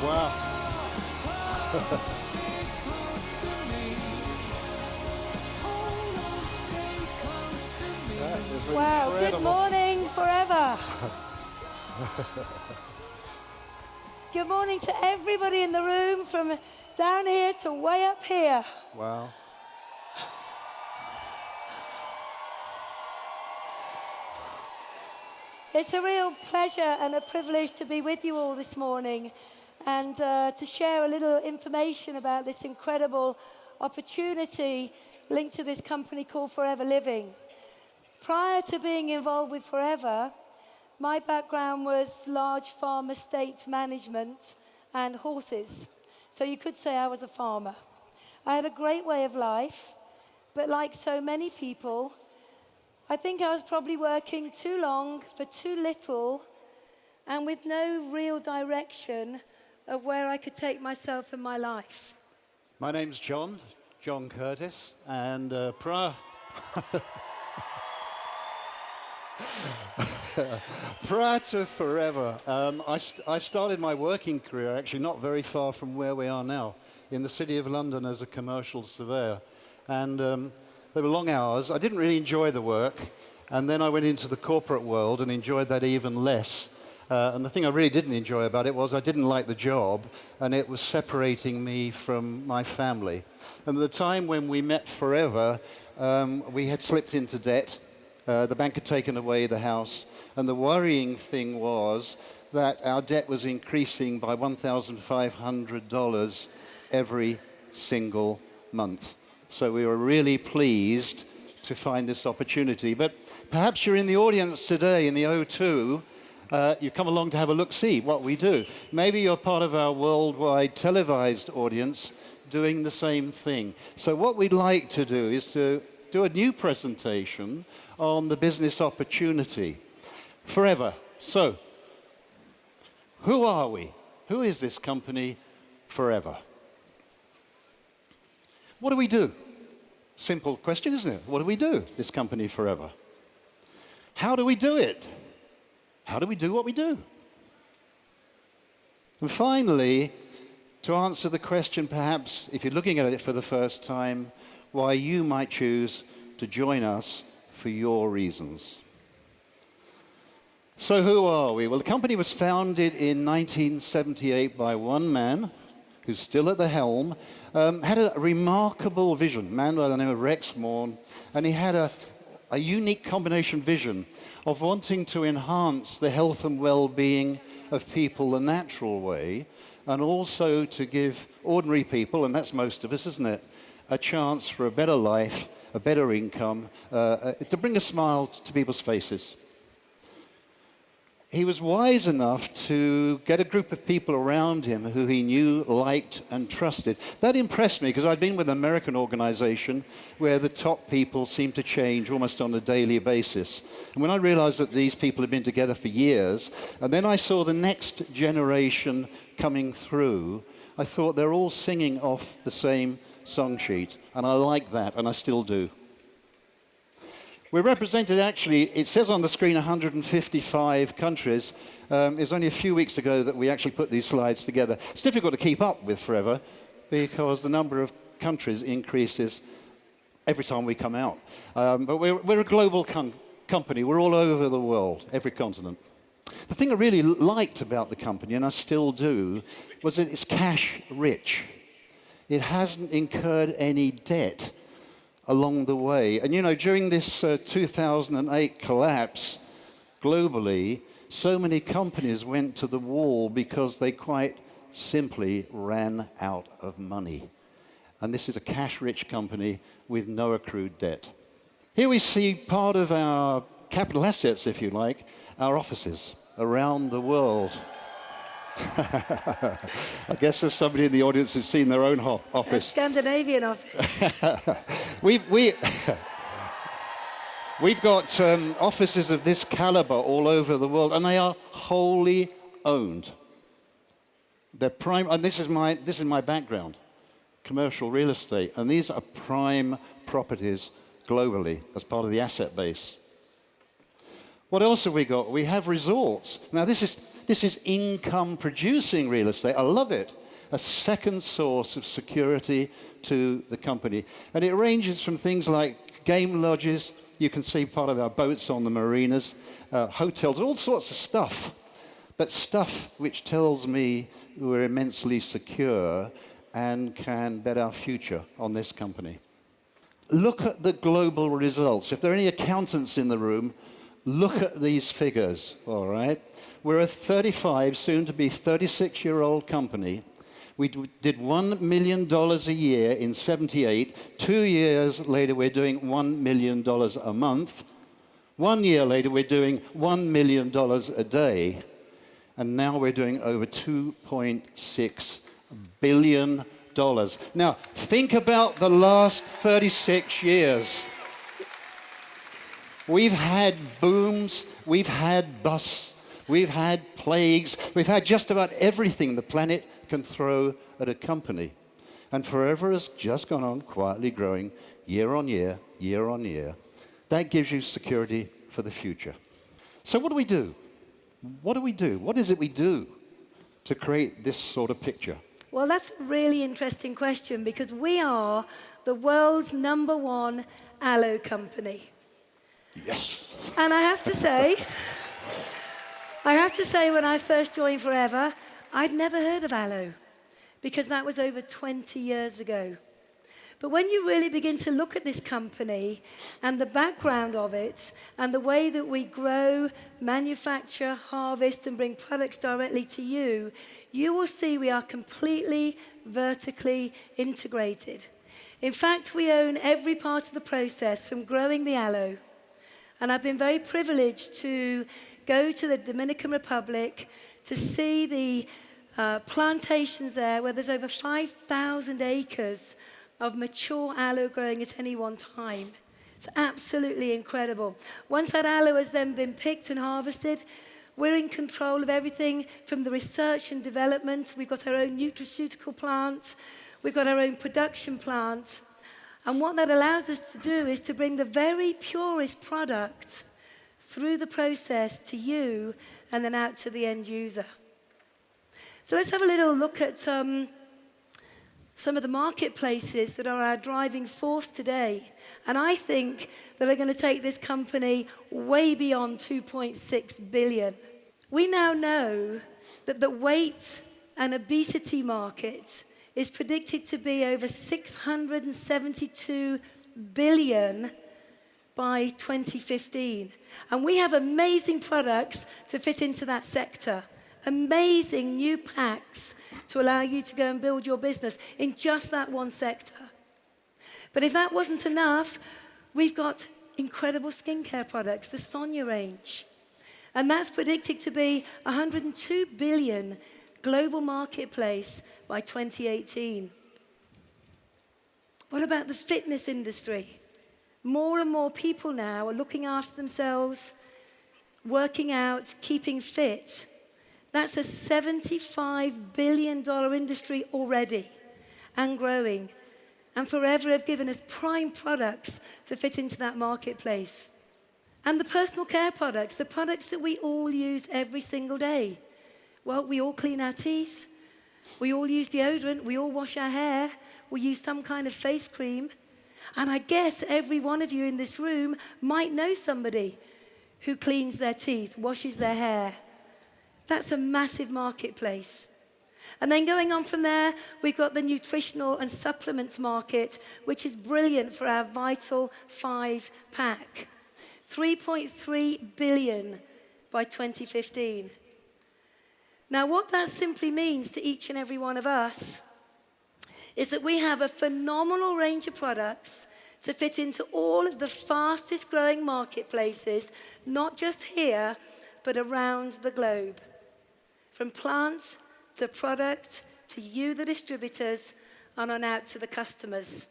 Wow. That is Wow, good incredible. morning forever. Good morning to everybody in the room from down here to way up here. Wow. It's a real pleasure and a privilege to be with you all this morning and to share a little information about this incredible opportunity linked to this company called Forever Living. Prior to being involved with Forever, my background was large farm estate management and horses. So you could say I was a farmer. I had a great way of life, but like so many people, I think I was probably working too long for too little and with no real direction of where I could take myself in my life. My name's John Curtis, and prior to Forever, I started my working career actually not very far from where we are now, in the City of London as a commercial surveyor. And they were long hours. I didn't really enjoy the work, and then I went into the corporate world and enjoyed that even less. And the thing I really didn't enjoy about it was I didn't like the job, and it was separating me from my family. And at the time when we met Forever, we had slipped into debt. The bank had taken away the house, and the worrying thing was that our debt was increasing by $1,500 every single month. So we were really pleased to find this opportunity. But perhaps you're in the audience today in the O2. You come along to have a look-see what we do. Maybe you're part of our worldwide televised audience doing the same thing. So what we'd like to do is to do a new presentation on the business opportunity. Forever. So, who are we? Who is this company, Forever? What do we do? Simple question, isn't it? What do we do, this company, Forever? How do we do it? How do we do what we do? And finally, to answer the question, perhaps, if you're looking at it for the first time, why you might choose to join us for your reasons. So who are we? Well, the company was founded in 1978 by one man, who's still at the helm, had a remarkable vision, a man by the name of Rex Morn, and he had a unique combination vision of wanting to enhance the health and well-being of people the natural way, and also to give ordinary people, and that's most of us, isn't it, a chance for a better life, a better income, to bring a smile to people's faces. He was wise enough to get a group of people around him who he knew, liked, and trusted. That impressed me because I'd been with an American organization where the top people seemed to change almost on a daily basis. And when I realized that these people had been together for years, and then I saw the next generation coming through, I thought they're all singing off the same song sheet, and I like that, and I still do. We're represented, actually, it says on the screen 155 countries. It's only a few weeks ago that we actually put these slides together. It's difficult to keep up with Forever because the number of countries increases every time we come out. But we're a global company. We're all over the world, every continent. The thing I really liked about the company, and I still do, was that it's cash rich. It hasn't incurred any debt along the way. And you know, during this 2008 collapse globally, so many companies went to the wall because they quite simply ran out of money. And this is a cash-rich company with no accrued debt. Here we see part of our capital assets, if you like, our offices around the world. I guess there's somebody in the audience who's seen their own office. A Scandinavian office. We've got offices of this caliber all over the world, and they are wholly owned. They're prime, and this is my background, commercial real estate, and these are prime properties globally as part of the asset base. What else have we got? We have resorts. Now this This is income-producing real estate. I love it. A second source of security to the company. And it ranges from things like game lodges. You can see part of our boats on the marinas, hotels, all sorts of stuff. But stuff which tells me we're immensely secure and can bet our future on this company. Look at the global results. If there are any accountants in the room, look at these figures, all right? We're a 35, soon to be 36-year-old company. We did $1 million a year in 78. 2 years later, we're doing $1 million a month. 1 year later, we're doing $1 million a day. And now we're doing over $2.6 billion. Now, think about the last 36 years. We've had booms, we've had busts, we've had plagues, we've had just about everything the planet can throw at a company. And Forever has just gone on quietly growing year on year, year on year. That gives you security for the future. So what do we do? What do we do? What is it we do to create this sort of picture? Well, that's a really interesting question because we are the world's #1 aloe company. Yes. And I have to say, when I first joined Forever, I'd never heard of aloe because that was over 20 years ago. But when you really begin to look at this company and the background of it and the way that we grow, manufacture, harvest, and bring products directly to you, you will see we are completely vertically integrated. In fact, we own every part of the process from growing the aloe. And I've been very privileged to go to the Dominican Republic to see the plantations there where there's over 5,000 acres of mature aloe growing at any one time. It's absolutely incredible. Once that aloe has then been picked and harvested, we're in control of everything from the research and development. We've got our own nutraceutical plant. We've got our own production plant. And what that allows us to do is to bring the very purest product through the process to you and then out to the end user. So let's have a little look at some of the marketplaces that are our driving force today. And I think that are going to take this company way beyond 2.6 billion. We now know that the weight and obesity market is predicted to be over 672 billion by 2015. And we have amazing products to fit into that sector. Amazing new packs to allow you to go and build your business in just that one sector. But if that wasn't enough, we've got incredible skincare products, the Sonia range. And that's predicted to be 102 billion global marketplace by 2018. What about the fitness industry? More and more people now are looking after themselves, working out, keeping fit. That's a $75 billion industry already and growing. And Forever have given us prime products to fit into that marketplace. And the personal care products, the products that we all use every single day. Well, we all clean our teeth. We all use deodorant. We all wash our hair. We use some kind of face cream. And I guess every one of you in this room might know somebody who cleans their teeth, washes their hair. That's a massive marketplace. And then going on from there, we've got the nutritional and supplements market, which is brilliant for our Vital 5 pack. 3.3 billion by 2015. Now, what that simply means to each and every one of us is that we have a phenomenal range of products to fit into all of the fastest growing marketplaces, not just here, but around the globe. From plant to product to you, the distributors, and on out to the customers.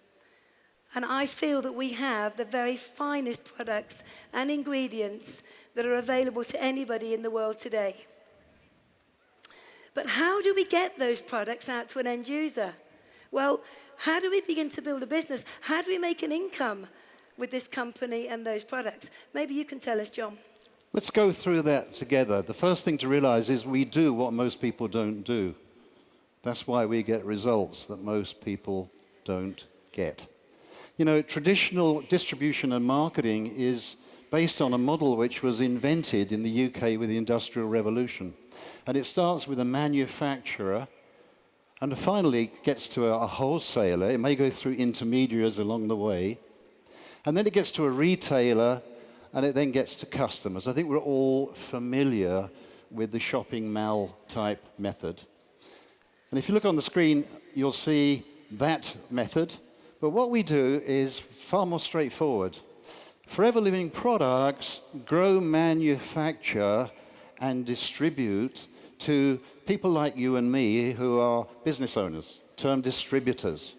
And I feel that we have the very finest products and ingredients that are available to anybody in the world today. But how do we get those products out to an end user? Well, how do we begin to build a business? How do we make an income with this company and those products? Maybe you can tell us, John. Let's go through that together. The first thing to realize is we do what most people don't do. That's why we get results that most people don't get. You know, traditional distribution and marketing is based on a model which was invented in the UK with the Industrial Revolution. And it starts with a manufacturer and finally gets to a wholesaler. It may go through intermediaries along the way. And then it gets to a retailer, and it then gets to customers. I think we're all familiar with the shopping mall type method. And if you look on the screen, you'll see that method. But what we do is far more straightforward. Forever Living products grow, manufacture, and distribute to people like you and me who are business owners, termed distributors.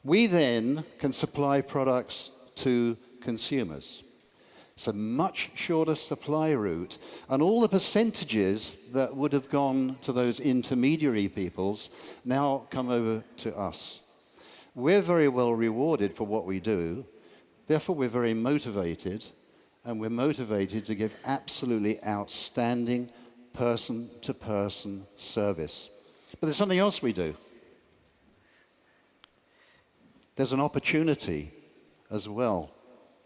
We then can supply products to consumers. It's a much shorter supply route, and all the percentages that would have gone to those intermediary peoples now come over to us. We're very well rewarded for what we do. Therefore, we're very motivated, and we're motivated to give absolutely outstanding person-to-person service. But there's something else we do. There's an opportunity as well.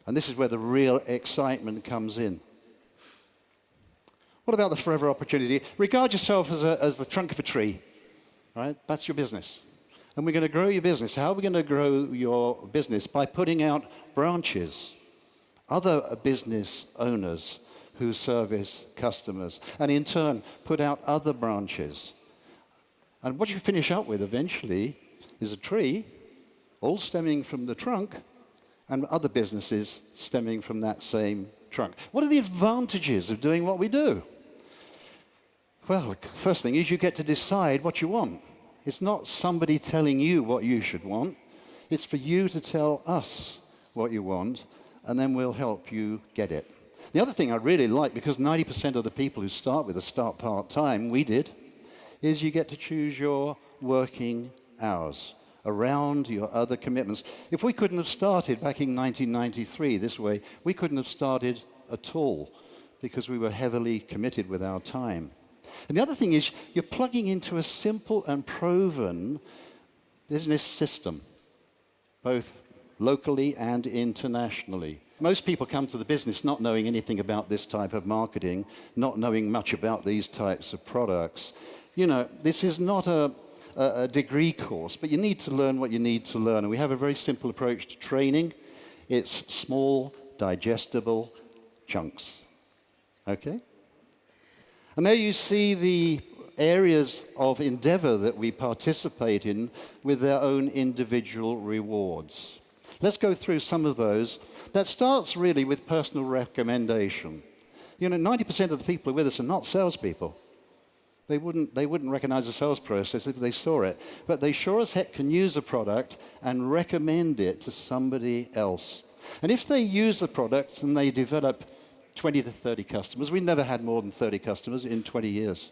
And this is where the real excitement comes in. What about the forever opportunity? Regard yourself as the trunk of a tree, right? That's your business. And we're going to grow your business. How are we going to grow your business? By putting out branches, other business owners who service customers, and in turn put out other branches. And what you finish up with eventually is a tree, all stemming from the trunk, and other businesses stemming from that same trunk. What are the advantages of doing what we do? Well, the first thing is you get to decide what you want. It's not somebody telling you what you should want. It's for you to tell us what you want, and then we'll help you get it. The other thing I really like, because 90% of the people who start with us start part-time, we did, is you get to choose your working hours around your other commitments. If we couldn't have started back in 1993 this way, we couldn't have started at all because we were heavily committed with our time. And the other thing is you're plugging into a simple and proven business system, both locally and internationally. Most people come to the business not knowing anything about this type of marketing, not knowing much about these types of products. You know, this is not a degree course, but you need to learn what you need to learn. And we have a very simple approach to training. It's small, digestible chunks. Okay? And there you see the areas of endeavor that we participate in with their own individual rewards. Let's go through some of those. That starts really with personal recommendation. You know, 90% of the people who are with us are not salespeople. They wouldn't recognize the sales process if they saw it. But they sure as heck can use a product and recommend it to somebody else. And if they use the product and they develop 20 to 30 customers, we never had more than 30 customers in 20 years.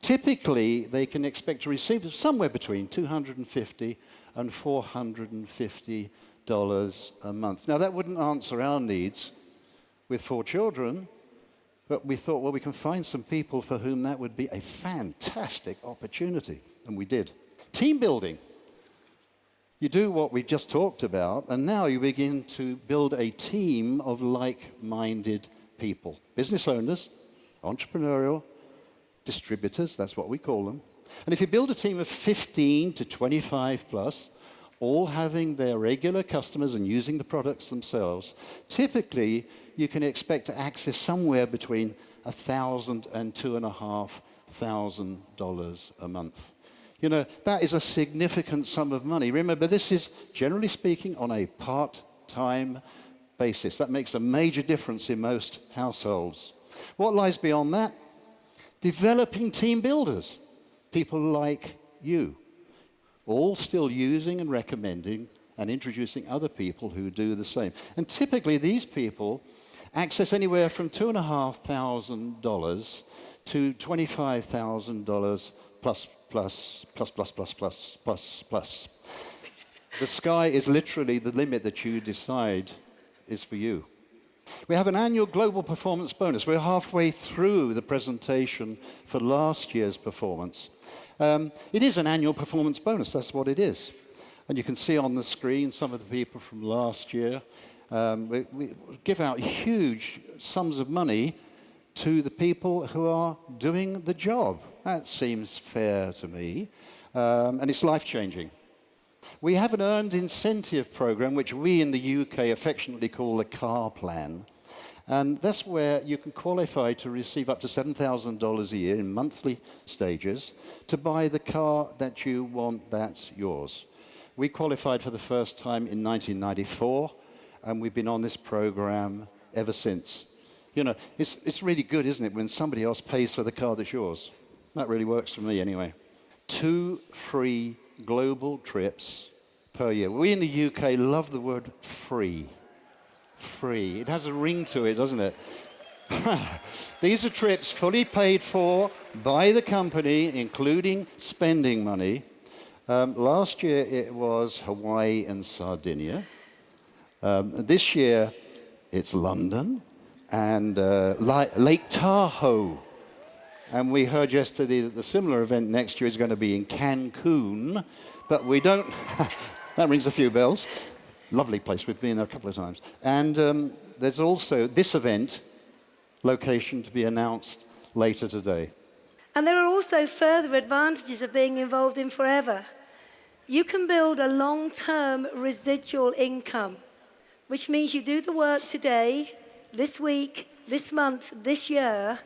Typically, they can expect to receive somewhere between $250 and $450 a month. Now, that wouldn't answer our needs with 4 children, but we thought, well, we can find some people for whom that would be a fantastic opportunity, and we did. Team building. You do what we just talked about, and now you begin to build a team of like-minded people. Business owners, entrepreneurial, distributors, that's what we call them. And if you build a team of 15 to 25 plus, all having their regular customers and using the products themselves, typically you can expect to access somewhere between $1,000 and $2,500 a month. You know, that is a significant sum of money. Remember, this is, generally speaking, on a part-time basis. That makes a major difference in most households. What lies beyond that? Developing team builders, people like you, all still using and recommending and introducing other people who do the same. And typically, these people access anywhere from $2,500 to $25,000 plus. The sky is literally the limit that you decide is for you. We have an annual global performance bonus. We're halfway through the presentation for last year's performance. It is an annual performance bonus, that's what it is. And you can see on the screen some of the people from last year. We give out huge sums of money to the people who are doing the job. That seems fair to me, and it's life-changing. We have an earned incentive program, which we in the UK affectionately call the car plan. And that's where you can qualify to receive up to $7,000 a year in monthly stages to buy the car that you want that's yours. We qualified for the first time in 1994, and we've been on this program ever since. You know, it's really good, isn't it, when somebody else pays for the car that's yours? That really works for me anyway. 2 free global trips per year. We in the UK love the word free. Free. It has a ring to it, doesn't it? These are trips fully paid for by the company, including spending money. Last year it was Hawaii and Sardinia. This year it's London and Lake Tahoe. And we heard yesterday that the similar event next year is going to be in Cancun, but we don't, that rings a few bells. Lovely place, we've been there a couple of times. And there's also this event, location to be announced later today. And there are also further advantages of being involved in Forever. You can build a long-term residual income, which means you do the work today, this week, this month, this year,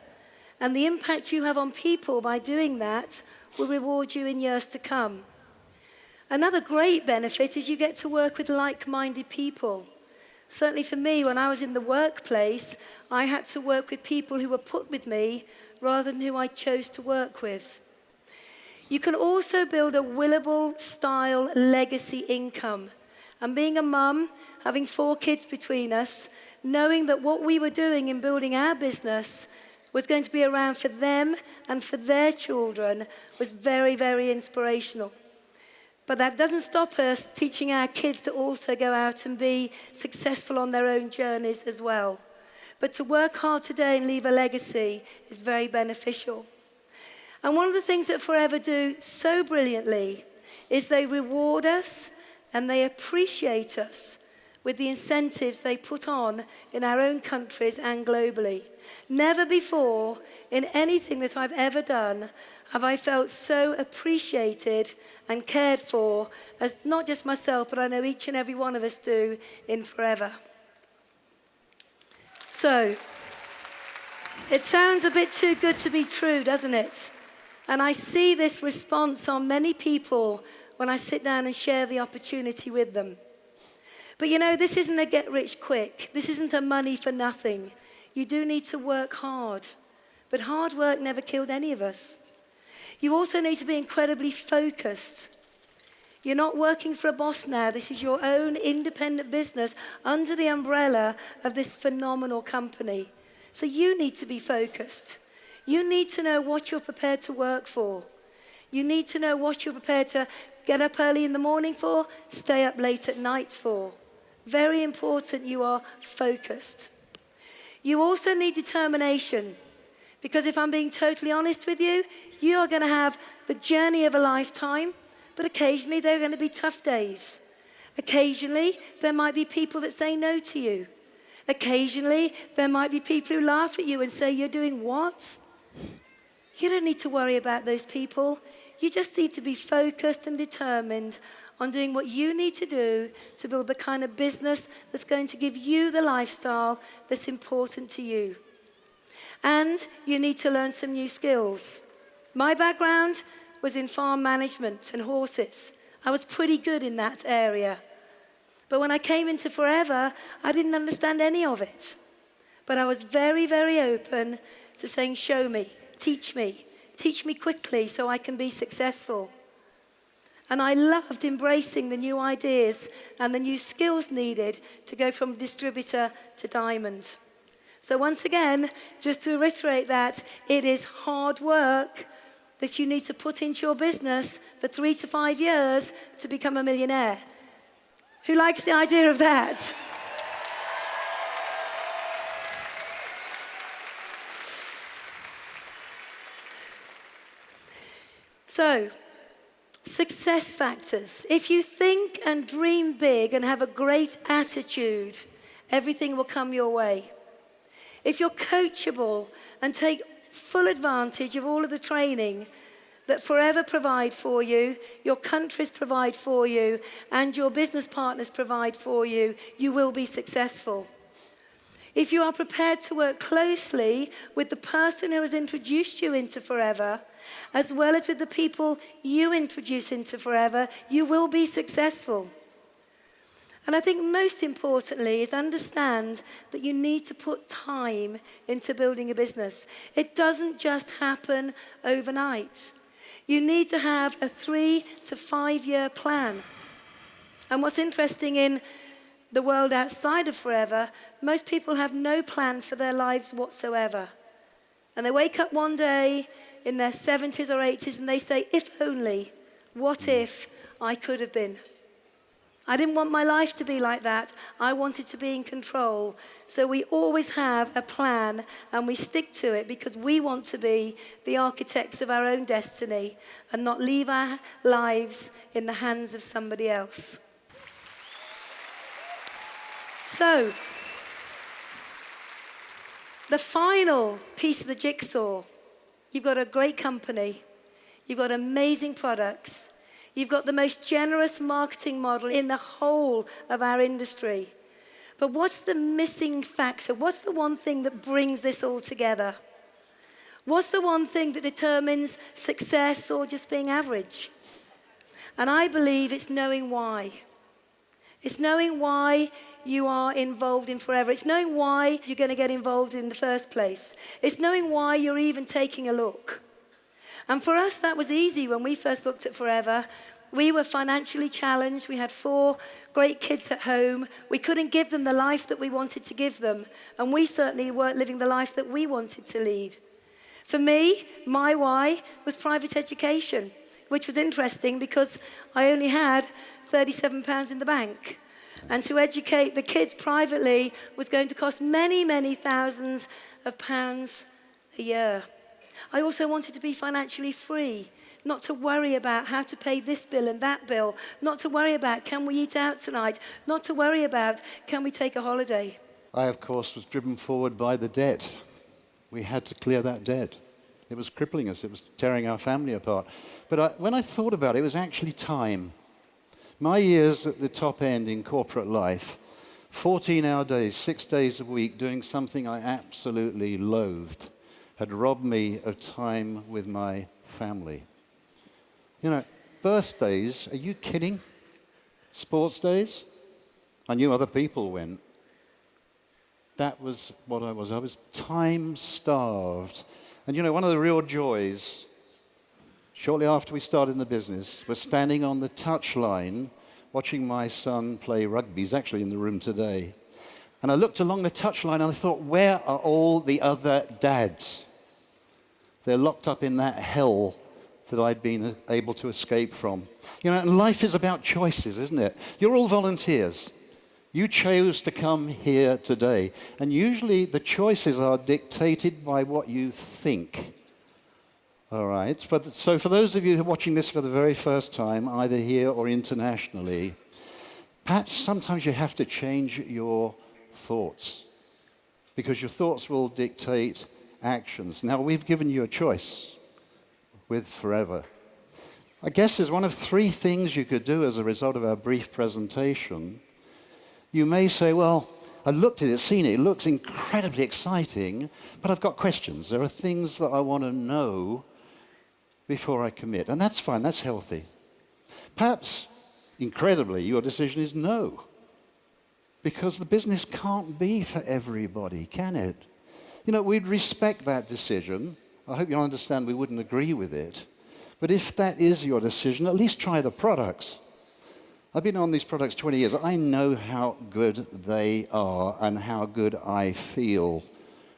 and the impact you have on people by doing that will reward you in years to come. Another great benefit is you get to work with like-minded people. Certainly for me, when I was in the workplace, I had to work with people who were put with me rather than who I chose to work with. You can also build a Willable-style legacy income. And being a mum, having 4 kids between us, knowing that what we were doing in building our business was going to be around for them and for their children was very, very inspirational. But that doesn't stop us teaching our kids to also go out and be successful on their own journeys as well. But to work hard today and leave a legacy is very beneficial. And one of the things that Forever do so brilliantly is they reward us and they appreciate us with the incentives they put on in our own countries and globally. Never before in anything that I've ever done have I felt so appreciated and cared for as not just myself, but I know each and every one of us do in Forever. So, it sounds a bit too good to be true, doesn't it? And I see this response on many people when I sit down and share the opportunity with them. But you know, this isn't a get rich quick. This isn't a money for nothing. You do need to work hard. But hard work never killed any of us. You also need to be incredibly focused. You're not working for a boss now. This is your own independent business under the umbrella of this phenomenal company. So you need to be focused. You need to know what you're prepared to work for. You need to know what you're prepared to get up early in the morning for, stay up late at night for. Very important you are focused. You also need determination. Because if I'm being totally honest with you, you are going to have the journey of a lifetime, but occasionally there are going to be tough days. Occasionally, there might be people that say no to you. Occasionally, there might be people who laugh at you and say, "You're doing what?" You don't need to worry about those people. You just need to be focused and determined on doing what you need to do to build the kind of business that's going to give you the lifestyle that's important to you. And you need to learn some new skills. My background was in farm management and horses. I was pretty good in that area. But when I came into Forever, I didn't understand any of it. But I was very, very open to saying, show me, teach me quickly so I can be successful. And I loved embracing the new ideas and the new skills needed to go from distributor to diamond. So once again, just to reiterate that, it is hard work that you need to put into your business for 3 to 5 years to become a millionaire. Who likes the idea of that? So, success factors. If you think and dream big and have a great attitude, everything will come your way. If you're coachable and take full advantage of all of the training that Forever provide for you, your countries provide for you, and your business partners provide for you, you will be successful. If you are prepared to work closely with the person who has introduced you into Forever, as well as with the people you introduce into Forever, you will be successful. And I think most importantly is understand that you need to put time into building a business. It doesn't just happen overnight. You need to have a 3 to 5 year plan. And what's interesting in the world outside of Forever, most people have no plan for their lives whatsoever. And they wake up one day in their 70s or 80s and they say, if only, what if I could have been? I didn't want my life to be like that. I wanted to be in control. So we always have a plan and we stick to it because we want to be the architects of our own destiny and not leave our lives in the hands of somebody else. So, the final piece of the jigsaw, you've got a great company, you've got amazing products, you've got the most generous marketing model in the whole of our industry. But what's the missing factor? What's the one thing that brings this all together? What's the one thing that determines success or just being average? And I believe it's knowing why. It's knowing why you are involved in Forever. It's knowing why you're going to get involved in the first place. It's knowing why you're even taking a look. And for us, that was easy when we first looked at Forever. We were financially challenged. We had 4 great kids at home. We couldn't give them the life that we wanted to give them. And we certainly weren't living the life that we wanted to lead. For me, my why was private education, which was interesting because I only had £37 in the bank. And to educate the kids privately was going to cost many, many thousands of pounds a year. I also wanted to be financially free, not to worry about how to pay this bill and that bill, not to worry about can we eat out tonight, not to worry about can we take a holiday. I, of course, was driven forward by the debt. We had to clear that debt. It was crippling us. It was tearing our family apart. But when I thought about it, it was actually time. My years at the top end in corporate life, 14-hour days, 6 days a week, doing something I absolutely loathed, had robbed me of time with my family. You know, birthdays, are you kidding? Sports days? I knew other people went. That was what I was. I was time-starved. And you know, one of the real joys, shortly after we started in the business, was standing on the touchline watching my son play rugby. He's actually in the room today. And I looked along the touchline and I thought, where are all the other dads? They're locked up in that hell that I'd been able to escape from. You know, and life is about choices, isn't it? You're all volunteers. You chose to come here today. And usually the choices are dictated by what you think. All right. So for those of you who are watching this for the very first time, either here or internationally, perhaps sometimes you have to change your thoughts because your thoughts will dictate actions. Now, we've given you a choice with Forever. I guess there's one of 3 things you could do as a result of our brief presentation. You may say, well, I looked at it, seen it, it looks incredibly exciting, but I've got questions. There are things that I want to know before I commit. And that's fine, that's healthy. Perhaps, incredibly, your decision is no. Because the business can't be for everybody, can it? You know, we'd respect that decision. I hope you'll understand we wouldn't agree with it. But if that is your decision, at least try the products. I've been on these products 20 years. I know how good they are and how good I feel.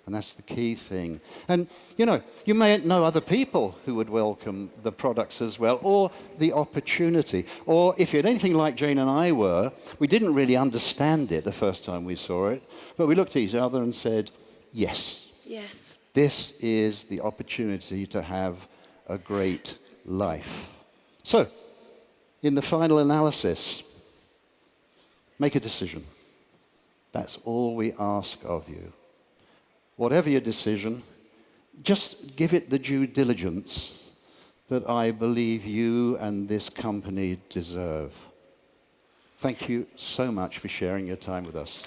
And that's the key thing. And, you know, you may know other people who would welcome the products as well, or the opportunity. Or if you're anything like Jayne and I were, we didn't really understand it the first time we saw it, but we looked at each other and said, yes. Yes. This is the opportunity to have a great life. So, in the final analysis, make a decision. That's all we ask of you. Whatever your decision, just give it the due diligence that I believe you and this company deserve. Thank you so much for sharing your time with us.